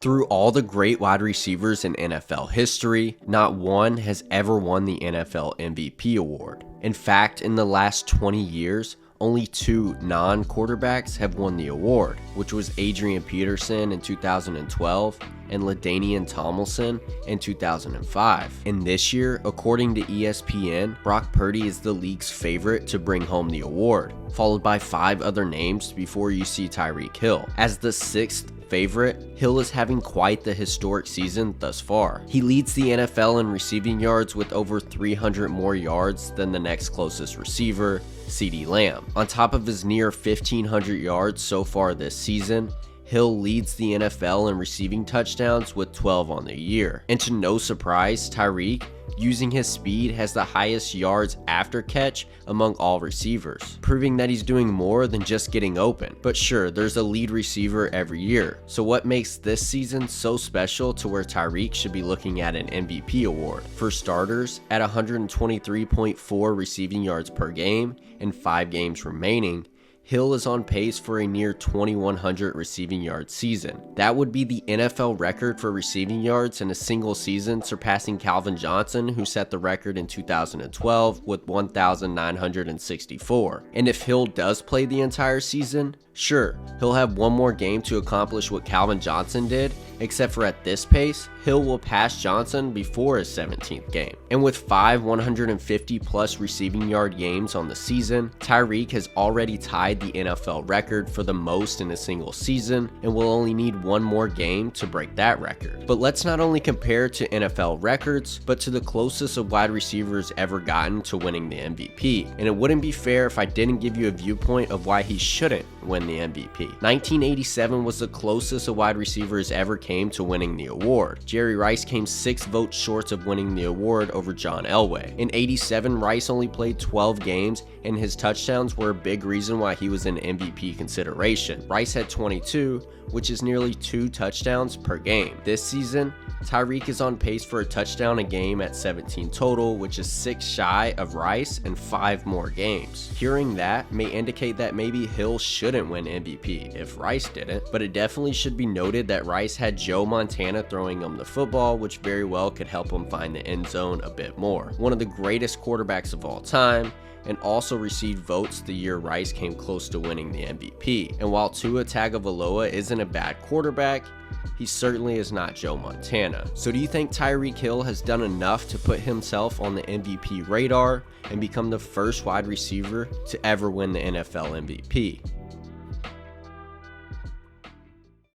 Through all the great wide receivers in NFL history, not one has ever won the NFL MVP award. In fact, in the last 20 years, only two non-quarterbacks have won the award, which was Adrian Peterson in 2012 and LaDainian Tomlinson in 2005. And this year, according to ESPN, Brock Purdy is the league's favorite to bring home the award, followed by 5 other names before you see Tyreek Hill. As the 6th favorite, Hill is having quite the historic season thus far. He leads the NFL in receiving yards with over 300 more yards than the next closest receiver, CeeDee Lamb. On top of his near 1,500 yards so far this season, Hill leads the NFL in receiving touchdowns with 12 on the year. And to no surprise, Tyreek, using his speed, has the highest yards after catch among all receivers, proving that he's doing more than just getting open. But sure, there's a lead receiver every year. So what makes this season so special to where Tyreek should be looking at an MVP award? For starters, at 123.4 receiving yards per game and 5 games remaining, Hill is on pace for a near 2,100 receiving yard season. That would be the NFL record for receiving yards in a single season, surpassing Calvin Johnson, who set the record in 2012 with 1,964. And if Hill does play the entire season, sure, he'll have one more game to accomplish what Calvin Johnson did, except for at this pace, Hill will pass Johnson before his 17th game. And with 5 150 plus receiving yard games on the season, Tyreek has already tied the NFL record for the most in a single season and will only need one more game to break that record. But let's not only compare to NFL records, but to the closest a wide receiver's ever gotten to winning the MVP. And it wouldn't be fair if I didn't give you a viewpoint of why he shouldn't win the MVP. 1987 was the closest a wide receiver has ever came to winning the award. Jerry Rice came 6 votes short of winning the award over John Elway. In 87, Rice only played 12 games, and his touchdowns were a big reason why he was in MVP consideration. Rice had 22, which is nearly 2 touchdowns per game. This season, Tyreek is on pace for a touchdown a game at 17 total, which is 6 shy of Rice and 5 more games. Hearing that may indicate that maybe Hill shouldn't win MVP if Rice didn't, but it definitely should be noted that Rice had Joe Montana throwing him the football, which very well could help him find the end zone a bit more. One of the greatest quarterbacks of all time, and also received votes the year Rice came close to winning the MVP. And while Tua Tagovailoa isn't a bad quarterback, he certainly is not Joe Montana. So do you think Tyreek Hill has done enough to put himself on the MVP radar and become the first wide receiver to ever win the NFL MVP?